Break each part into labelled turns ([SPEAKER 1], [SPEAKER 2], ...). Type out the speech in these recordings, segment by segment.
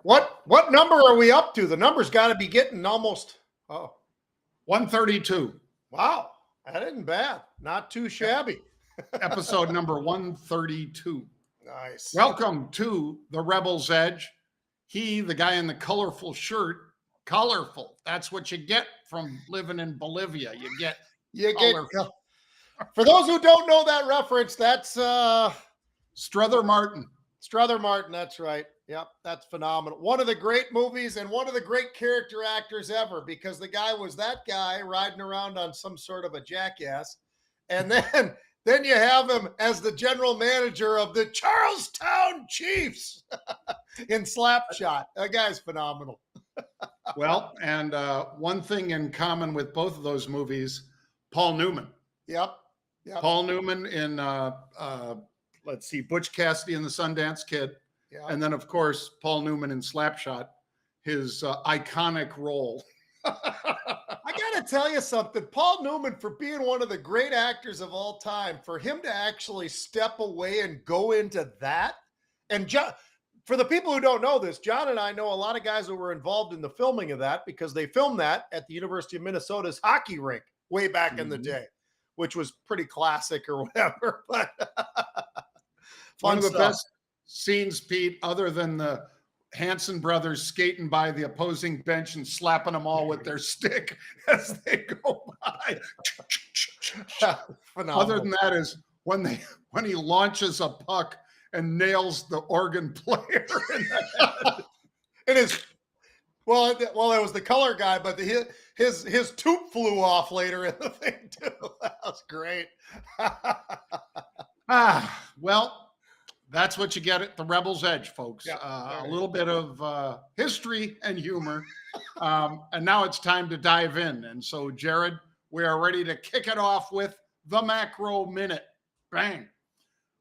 [SPEAKER 1] What number are we up to? The number's got to be getting almost
[SPEAKER 2] 132.
[SPEAKER 1] Wow, that isn't bad. Not too shabby.
[SPEAKER 2] Episode number 132.
[SPEAKER 1] Nice.
[SPEAKER 2] Welcome to the Rebel's Edge. He, the guy in the colorful shirt, colorful. That's what you get from living in Bolivia. You get colorful.
[SPEAKER 1] For those who don't know that reference, that's
[SPEAKER 2] Strother Martin.
[SPEAKER 1] Strother Martin, that's right. Yep, that's phenomenal. One of the great movies and one of the great character actors ever, because the guy was that guy riding around on some sort of a jackass. And then you have him as the general manager of the Charlestown Chiefs in Slapshot. That guy's phenomenal.
[SPEAKER 2] Well, and one thing in common with both of those movies, Paul Newman.
[SPEAKER 1] Yep.
[SPEAKER 2] Paul Newman in, let's see, Butch Cassidy and the Sundance Kid.
[SPEAKER 1] Yep.
[SPEAKER 2] And then, of course, Paul Newman in Slapshot, his iconic role.
[SPEAKER 1] I got to tell you something. Paul Newman, for being one of the great actors of all time, for him to actually step away and go into that. And for the people who don't know this, John and I know a lot of guys who were involved in the filming of that because they filmed that at the University of Minnesota's hockey rink way back in the day, which was pretty classic or whatever. But
[SPEAKER 2] one of the best scenes, Pete, other than the Hanson brothers skating by the opposing bench and slapping them all with their stick as they go by. Other than that is when he launches a puck and nails the organ player in the head.
[SPEAKER 1] It is well, it was the color guy, but his tube flew off later in the thing too. That was great.
[SPEAKER 2] Well, that's what you get at the Rebel's Edge, folks.
[SPEAKER 1] Yeah,
[SPEAKER 2] a little bit of history and humor. And now it's time to dive in. And so, Jared, we are ready to kick it off with the Macro Minute. Bang.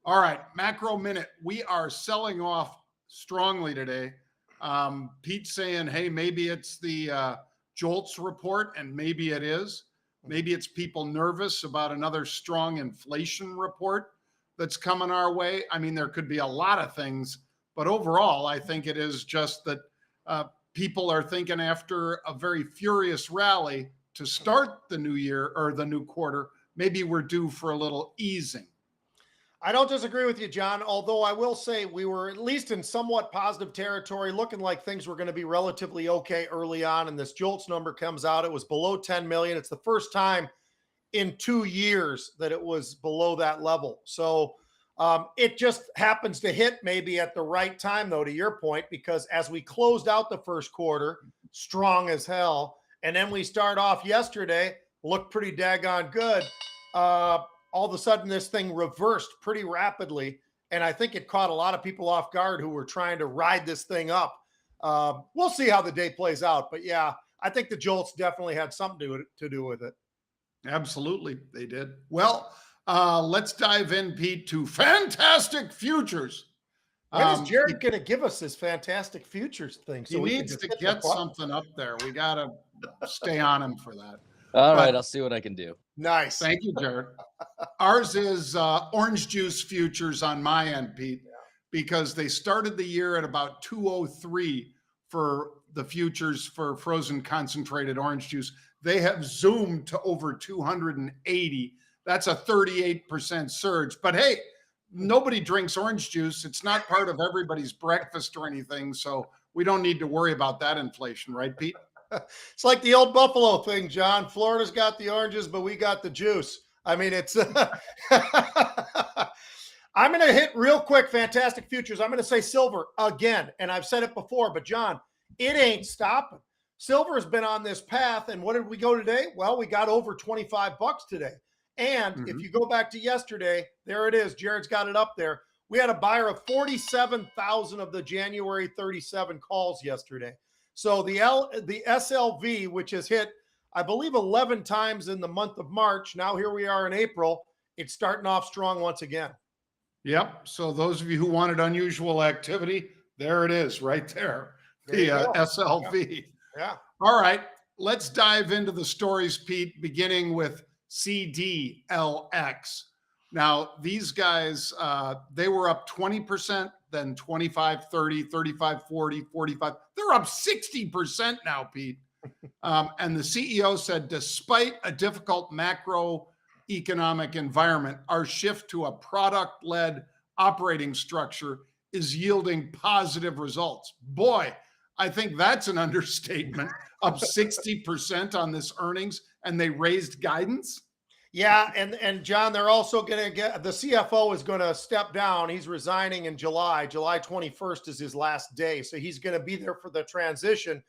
[SPEAKER 2] All right, Macro Minute. We are selling off strongly today. Pete's saying, hey, maybe it's the JOLTS report, and maybe it is. Maybe it's people nervous about another strong inflation report that's coming our way. I mean, there could be a lot of things, but overall, I think it is just that people are thinking after a very furious rally to start the new year or the new quarter, maybe we're due for a little easing.
[SPEAKER 1] I don't disagree with you, John, although I will say we were at least in somewhat positive territory, looking like things were going to be relatively okay early on, and this JOLTS number comes out. It was below 10 million. It's the first time in 2 years that it was below that level. So it just happens to hit maybe at the right time, though, to your point, because as we closed out the first quarter, strong as hell, and then we start off yesterday, looked pretty daggone good. All of a sudden, this thing reversed pretty rapidly, and I think it caught a lot of people off guard who were trying to ride this thing up. We'll see how the day plays out, but yeah, I think the JOLTS definitely had something to do with it.
[SPEAKER 2] Absolutely, they did. Well, let's dive in, Pete, to fantastic futures.
[SPEAKER 1] When is Jared going to give us his fantastic futures thing?
[SPEAKER 2] So he needs to get something up there. We got to stay on him for that.
[SPEAKER 3] All right, I'll see what I can do.
[SPEAKER 1] Nice.
[SPEAKER 2] Thank you, Jared. Ours is orange juice futures on my end, Pete, because they started the year at about 203 for the futures for frozen concentrated orange juice. They have zoomed to over 280. That's a 38% surge. But hey, nobody drinks orange juice. It's not part of everybody's breakfast or anything. So we don't need to worry about that inflation, right, Pete?
[SPEAKER 1] It's like the old Buffalo thing, John. Florida's got the oranges, but we got the juice. I mean, it's I'm going to hit real quick fantastic futures. I'm going to say silver again, and I've said it before, but John, it ain't stopping. Silver has been on this path, and what did we go today? Well, we got over 25 bucks today. And if you go back to yesterday, there it is. Jared's got it up there. We had a buyer of 47,000 of the January 37 calls yesterday. So the SLV, which has hit, I believe, 11 times in the month of March. Now here we are in April. It's starting off strong once again.
[SPEAKER 2] Yep. So those of you who wanted unusual activity, there it is right there. The SLV.
[SPEAKER 1] Yeah.
[SPEAKER 2] All right. Let's dive into the stories, Pete, beginning with CDLX. Now, these guys, they were up 20%, then 25, 30, 35, 40, 45. They're up 60% now, Pete. And the CEO said, despite a difficult macroeconomic environment, our shift to a product-led operating structure is yielding positive results. Boy, I think that's an understatement. Up 60% on this earnings, and they raised guidance.
[SPEAKER 1] Yeah, and John, they're also going to get the CFO is going to step down. He's resigning in July. July 21st is his last day, so he's going to be there for the transition.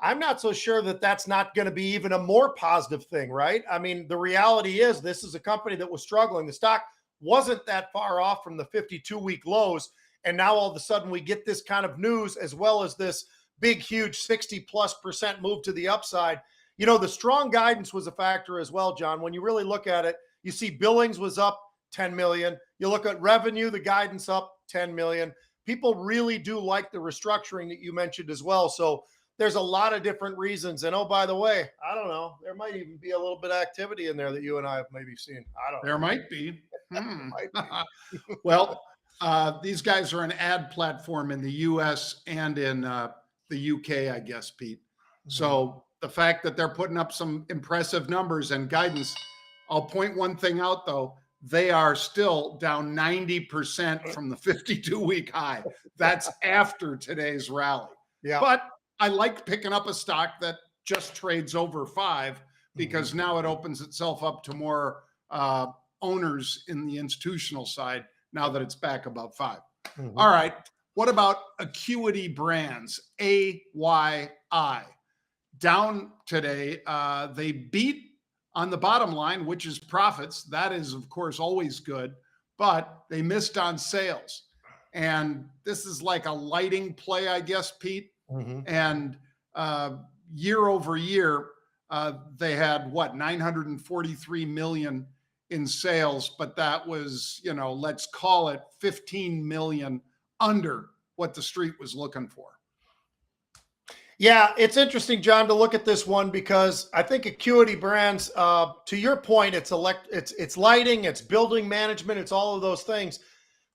[SPEAKER 1] I'm not so sure that that's not going to be even a more positive thing, right? I mean, the reality is this is a company that was struggling. The stock wasn't that far off from the 52-week lows, and now all of a sudden we get this kind of news as well as this big, huge 60+% move to the upside. You know, the strong guidance was a factor as well, John. When you really look at it, you see billings was up 10 million. You look at revenue, the guidance up 10 million. People really do like the restructuring that you mentioned as well. So there's a lot of different reasons. And oh, by the way, I don't know, there might even be a little bit of activity in there that you and I have maybe seen. I don't know.
[SPEAKER 2] There might be. Well, these guys are an ad platform in the US and in the UK, I guess, Pete. So the fact that they're putting up some impressive numbers and guidance, I'll point one thing out, though. They are still down 90% from the 52-week high. That's after today's rally.
[SPEAKER 1] Yeah.
[SPEAKER 2] But I like picking up a stock that just trades over 5 because now it opens itself up to more owners in the institutional side now that it's back above 5. All right. What about Acuity Brands, AYI? Down today. They beat on the bottom line, which is profits. That is, of course, always good, but they missed on sales. And this is like a lighting play, I guess, Pete. And year over year, they had what, 943 million in sales, but that was, you know, let's call it 15 million under what the street was looking for.
[SPEAKER 1] Yeah, it's interesting, John, to look at this one because I think Acuity Brands, to your point, it's lighting, it's building management, it's all of those things.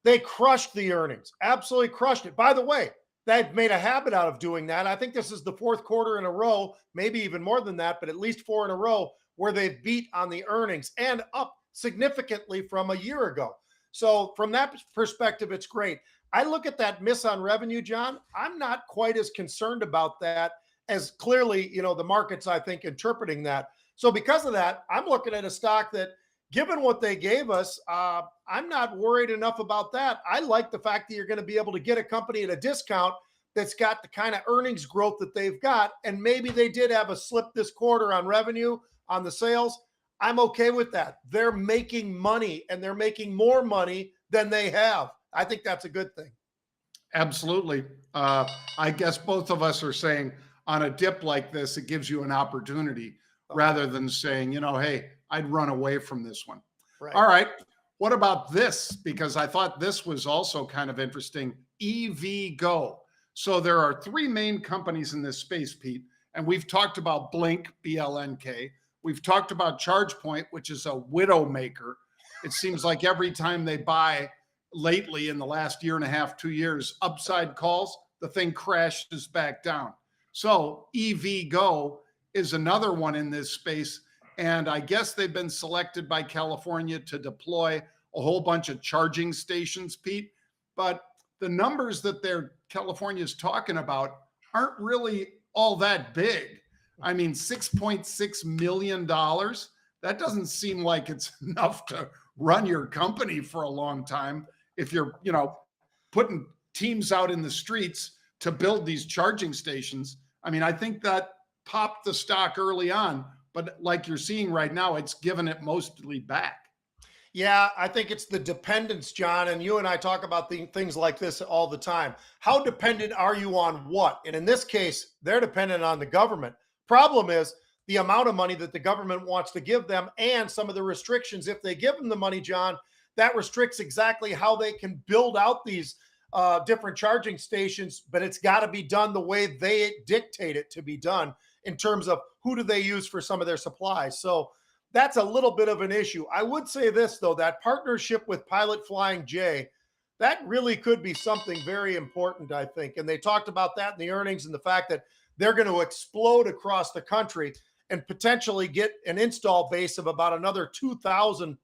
[SPEAKER 1] They crushed the earnings, absolutely crushed it. By the way, they've made a habit out of doing that. I think this is the 4th quarter in a row, maybe even more than that, but at least 4 in a row where they've beat on the earnings and up significantly from a year ago. So from that perspective, it's great. I look at that miss on revenue, John. I'm not quite as concerned about that as clearly, you know, the market's, I think, interpreting that. So because of that, I'm looking at a stock that, given what they gave us, I'm not worried enough about that. I like the fact that you're going to be able to get a company at a discount that's got the kind of earnings growth that they've got. And maybe they did have a slip this quarter on revenue, on the sales. I'm okay with that. They're making money, and they're making more money than they have. I think that's a good thing.
[SPEAKER 2] Absolutely. I guess both of us are saying on a dip like this, it gives you an opportunity rather than saying, you know, hey, I'd run away from this one.
[SPEAKER 1] Right.
[SPEAKER 2] All right. What about this? Because I thought this was also kind of interesting. EVgo. So there are 3 main companies in this space, Pete, and we've talked about Blink, BLNK. We've talked about ChargePoint, which is a widow maker. It seems like every time they buy lately in the last year and a half, 2 years, upside calls, the thing crashes back down. So EVgo is another one in this space. And I guess they've been selected by California to deploy a whole bunch of charging stations, Pete. But the numbers that California's talking about aren't really all that big. I mean, $6.6 million. That doesn't seem like it's enough to run your company for a long time. If you're, you know, putting teams out in the streets to build these charging stations. I mean, I think that popped the stock early on, but like you're seeing right now, it's given it mostly back.
[SPEAKER 1] Yeah, I think it's the dependence, John, and you and I talk about things like this all the time. How dependent are you on what? And in this case, they're dependent on the government. Problem is the amount of money that the government wants to give them and some of the restrictions. If they give them the money, John, that restricts exactly how they can build out these different charging stations, but it's got to be done the way they dictate it to be done in terms of who do they use for some of their supplies. So that's a little bit of an issue. I would say this, though, that partnership with Pilot Flying J, that really could be something very important, I think. And they talked about that in the earnings and the fact that they're going to explode across the country and potentially get an install base of about another 2,000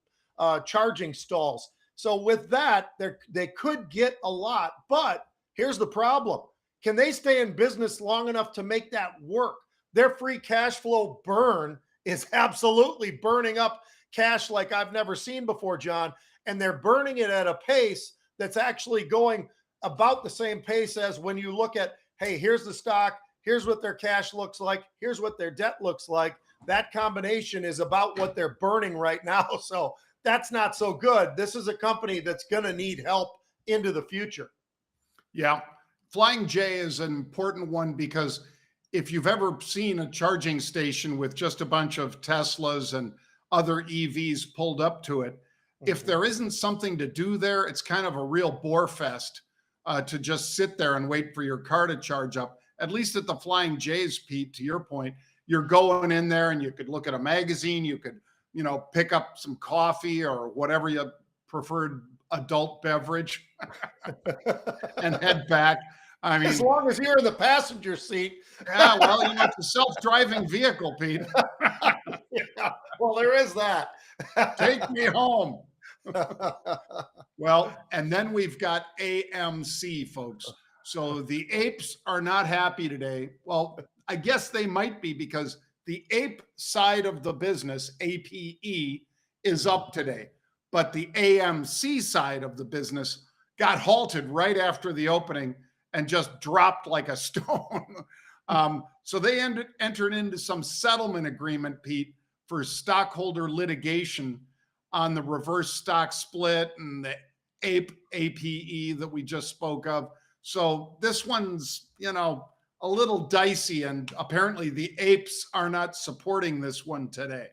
[SPEAKER 1] charging stalls. So with that, they could get a lot. But here's the problem. Can they stay in business long enough to make that work? Their free cash flow burn is absolutely burning up cash like I've never seen before, John. And they're burning it at a pace that's actually going about the same pace as when you look at, hey, here's the stock, here's what their cash looks like, here's what their debt looks like. That combination is about what they're burning right now. So that's not so good. This is a company that's going to need help into the future.
[SPEAKER 2] Yeah. Flying J is an important one because if you've ever seen a charging station with just a bunch of Teslas and other EVs pulled up to it, if there isn't something to do there, it's kind of a real bore fest to just sit there and wait for your car to charge up. At least at the Flying J's, Pete, to your point, you're going in there and you could look at a magazine, you could, pick up some coffee or whatever your preferred adult beverage and head back. I mean,
[SPEAKER 1] as long as you're in the passenger seat.
[SPEAKER 2] Yeah, well, it's a self-driving vehicle, Pete.
[SPEAKER 1] Yeah, well, there is that.
[SPEAKER 2] Take me home. Well, and then we've got AMC, folks. So the apes are not happy today. Well, I guess they might be because the ape side of the business, APE, is up today. But the AMC side of the business got halted right after the opening and just dropped like a stone. So they entered into some settlement agreement, Pete, for stockholder litigation on the reverse stock split and the APE that we just spoke of. So this one's, a little dicey, and apparently the apes are not supporting this one today.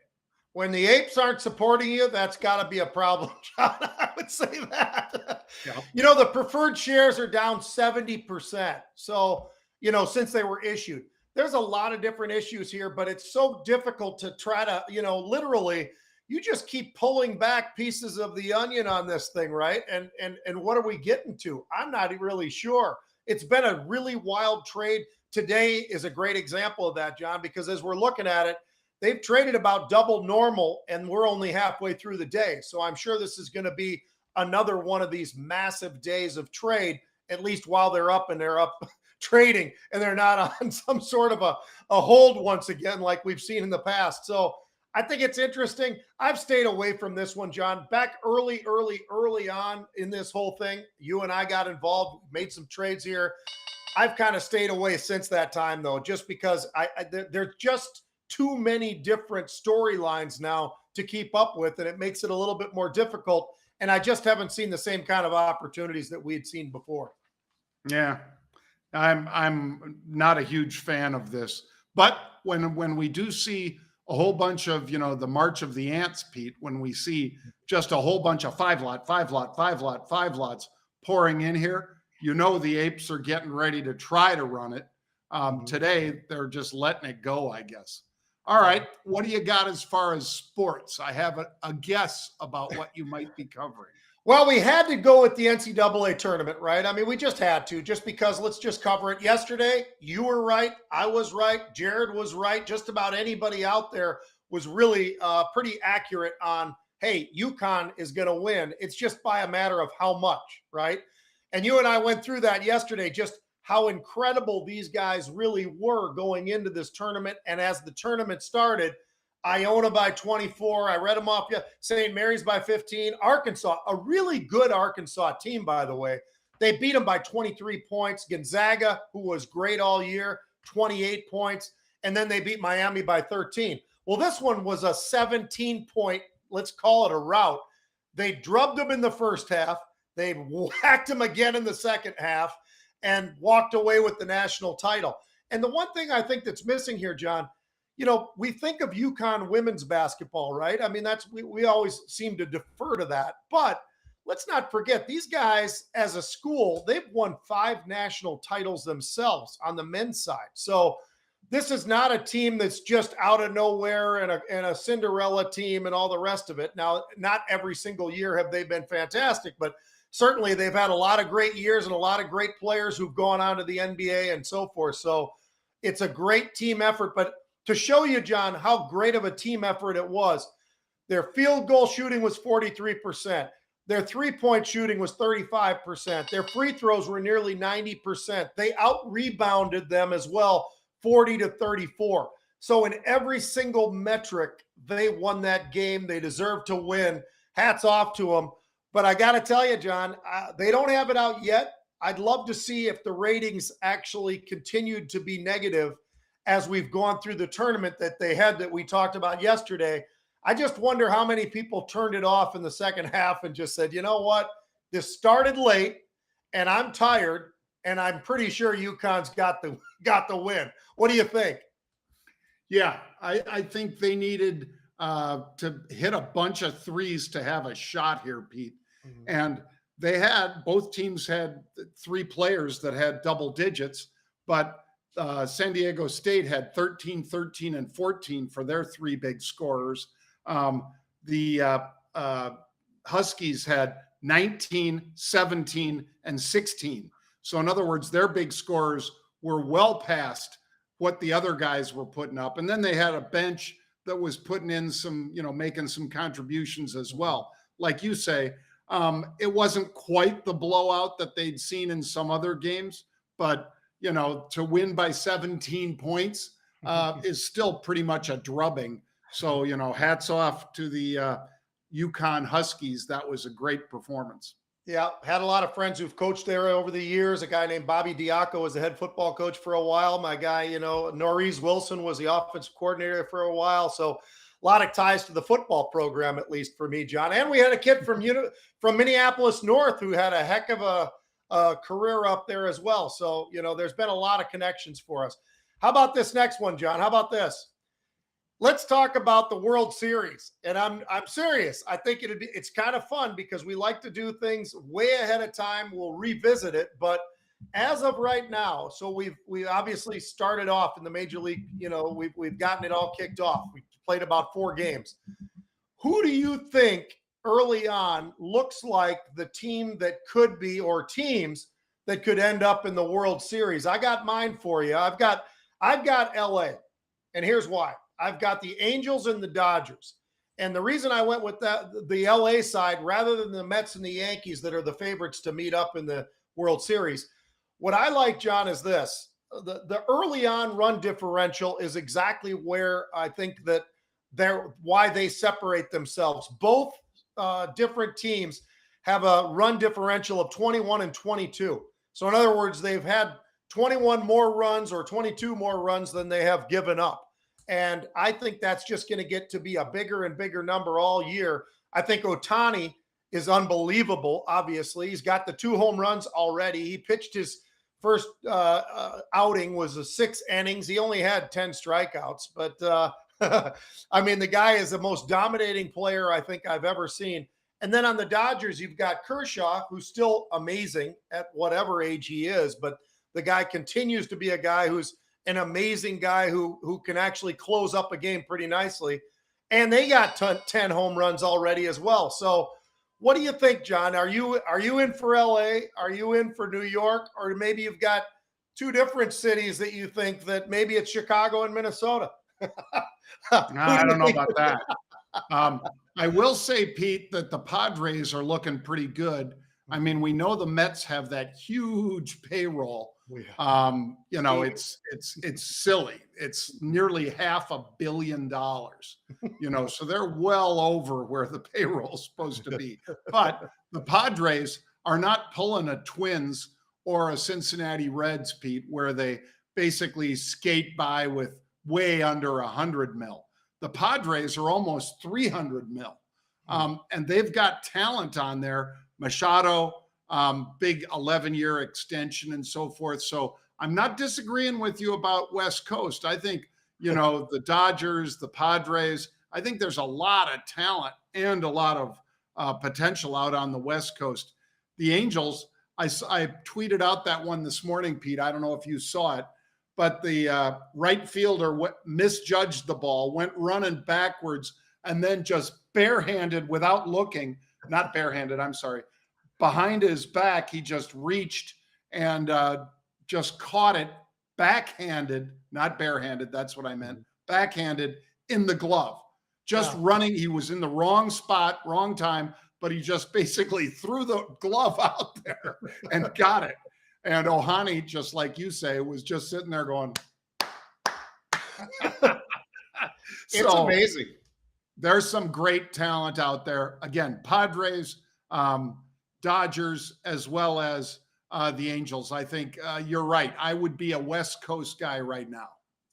[SPEAKER 1] When the apes aren't supporting you, that's got to be a problem, John. I would say that. Yeah. The preferred shares are down 70%. So, since they were issued, there's a lot of different issues here, but it's so difficult to try to, literally, you just keep pulling back pieces of the onion on this thing, right? And what are we getting to? I'm not really sure. It's been a really wild trade. Today is a great example of that, John, because as we're looking at it, they've traded about double normal, and we're only halfway through the day. So I'm sure this is going to be another one of these massive days of trade, at least while they're up and they're up trading and they're not on some sort of a hold once again, like we've seen in the past. So I think it's interesting. I've stayed away from this one, John. Back early on in this whole thing, you and I got involved, made some trades here. I've kind of stayed away since that time, though, just because there's just too many different storylines now to keep up with, and it makes it a little bit more difficult. And I just haven't seen the same kind of opportunities that we had seen before.
[SPEAKER 2] Yeah, I'm not a huge fan of this, but when we do see a whole bunch of, the March of the Ants, Pete, when we see just a whole bunch of five lots pouring in here, the apes are getting ready to try to run it. Today, they're just letting it go, I guess. All right. What do you got as far as sports? I have a guess about what you might be covering.
[SPEAKER 1] Well, we had to go with the NCAA tournament, right? I mean, we just had to, just because let's just cover it. Yesterday, you were right. I was right. Jared was right. Just about anybody out there was really pretty accurate on, hey, UConn is going to win. It's just by a matter of how much, right? And you and I went through that yesterday, just how incredible these guys really were going into this tournament. And as the tournament started, Iona by 24. I read them off. St. Mary's by 15. Arkansas, a really good Arkansas team, by the way. They beat them by 23 points. Gonzaga, who was great all year, 28 points. And then they beat Miami by 13. Well, this one was a 17-point, let's call it a rout. They drubbed them in the first half. They whacked them again in the second half and walked away with the national title. And the one thing I think that's missing here, John, we think of UConn women's basketball, right? I mean, we always seem to defer to that. But let's not forget, these guys as a school, they've won 5 national titles themselves on the men's side. So this is not a team that's just out of nowhere and a Cinderella team and all the rest of it. Now, not every single year have they been fantastic, but certainly they've had a lot of great years and a lot of great players who've gone on to the NBA and so forth. So it's a great team effort. But to show you, John, how great of a team effort it was, their field goal shooting was 43%. Their three-point shooting was 35%. Their free throws were nearly 90%. They out-rebounded them as well, 40-34. So in every single metric, they won that game. They deserve to win. Hats off to them. But I got to tell you, John, they don't have it out yet. I'd love to see if the ratings actually continued to be negative as we've gone through the tournament that they had that we talked about yesterday. I just wonder how many people turned it off in the second half and just said, you know what, this started late and I'm tired, and I'm pretty sure UConn's got the win. What do you think?
[SPEAKER 2] Yeah, I think they needed to hit a bunch of threes to have a shot here, Pete. Mm-hmm. And both teams had 3 players that had double digits, but San Diego State had 13, 13, and 14 for their 3 big scorers. The Huskies had 19, 17, and 16. So in other words, their big scorers were well past what the other guys were putting up. And then they had a bench that was putting in some, making some contributions as well. Like you say, it wasn't quite the blowout that they'd seen in some other games, but, to win by 17 points is still pretty much a drubbing. So, hats off to the UConn Huskies. That was a great performance.
[SPEAKER 1] Yeah, had a lot of friends who've coached there over the years. A guy named Bobby Diaco was the head football coach for a while. My guy, Norris Wilson was the offensive coordinator for a while. So a lot of ties to the football program, at least for me, John. And we had a kid from Minneapolis North who had a heck of a career up there as well. So, there's been a lot of connections for us. How about this next one, John? How about this? Let's talk about the World Series. And I'm serious. I think it's kind of fun because we like to do things way ahead of time. We'll revisit it. But as of right now, so we obviously started off in the Major League, we've gotten it all kicked off. We played about 4 games. Who do you think early on looks like the team that could be, or teams that could end up in the World Series? I got mine for you. I've got LA. And here's why. I've got the Angels and the Dodgers. And the reason I went with the LA side rather than the Mets and the Yankees that are the favorites to meet up in the World Series, what I like, John, is this. The early on run differential is exactly where I think that why they separate themselves. Both different teams have a run differential of 21 and 22. So in other words, they've had 21 more runs or 22 more runs than they have given up. And I think that's just going to get to be a bigger and bigger number all year. I think Ohtani is unbelievable, obviously. He's got the 2 home runs already. He pitched his first outing was 6 innings. He only had 10 strikeouts. But, I mean, the guy is the most dominating player I think I've ever seen. And then on the Dodgers, you've got Kershaw, who's still amazing at whatever age he is. But the guy continues to be a guy who's an amazing guy who can actually close up a game pretty nicely. And they got 10 home runs already as well. So what do you think, John? Are you in for LA? Are you in for New York? Or maybe you've got 2 different cities that you think that maybe it's Chicago and Minnesota?
[SPEAKER 2] I don't know about that. I will say, Pete, that the Padres are looking pretty good. I mean, we know the Mets have that huge payroll. It's silly. It's nearly $500 million, so they're well over where the payroll is supposed to be. But the Padres are not pulling a Twins or a Cincinnati Reds, Pete, where they basically skate by with way under 100 mil. The Padres are almost 300 mil. And they've got talent on there. Machado, big 11-year extension and so forth. So I'm not disagreeing with you about West Coast. I think, the Dodgers, the Padres, I think there's a lot of talent and a lot of potential out on the West Coast. The Angels, I tweeted out that one this morning, Pete. I don't know if you saw it, but the right fielder misjudged the ball, went running backwards, and then just barehanded without looking, not barehanded, I'm sorry, behind his back, he just reached and just caught it backhanded, not barehanded, that's what I meant, backhanded in the glove. Just running, he was in the wrong spot, wrong time, but he just basically threw the glove out there and got it. And Ohani, just like you say, was just sitting there going,
[SPEAKER 1] It's amazing.
[SPEAKER 2] There's some great talent out there. Again, Padres, Dodgers, as well as the Angels. I think you're right. I would be a West Coast guy right now.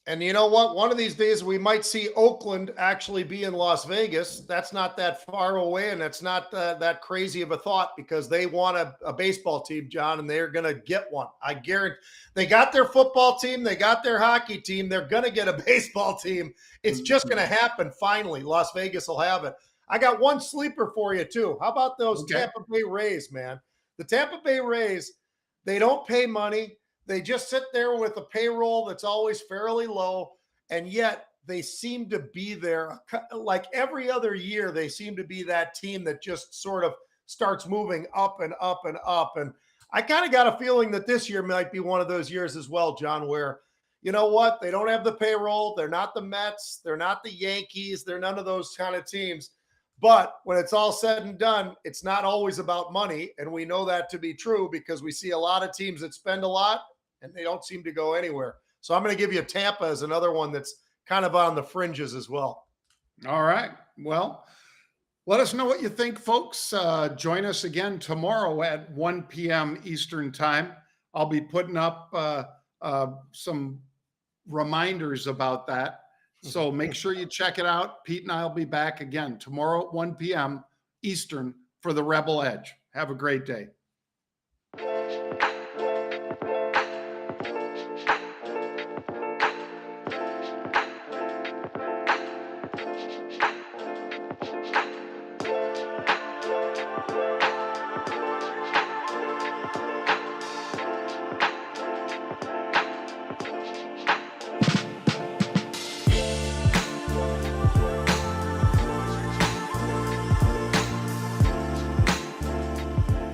[SPEAKER 1] And you know what? One of these days we might see Oakland actually be in Las Vegas. That's not that far away, and it's not that crazy of a thought because they want a baseball team, John, and they're going to get one. I guarantee they got their football team. They got their hockey team. They're going to get a baseball team. It's just going to happen finally. Las Vegas will have it. I got one sleeper for you, too. How about those Tampa Bay Rays, man? The Tampa Bay Rays, they don't pay money. They just sit there with a payroll that's always fairly low, and yet they seem to be there. Like every other year, they seem to be that team that just sort of starts moving up and up and up. And I kind of got a feeling that this year might be one of those years as well, John, where, you know what, they don't have the payroll. They're not the Mets. They're not the Yankees. They're none of those kind of teams. But when it's all said and done, it's not always about money. And we know that to be true because we see a lot of teams that spend a lot and they don't seem to go anywhere. So I'm going to give you Tampa as another one that's kind of on the fringes as well.
[SPEAKER 2] All right. Well, let us know what you think, folks. Join us again tomorrow at 1 p.m. Eastern time. I'll be putting up some reminders about that. So make sure you check it out. Pete and I will be back again tomorrow at 1 p.m. Eastern for the Rebel Edge. Have a great day.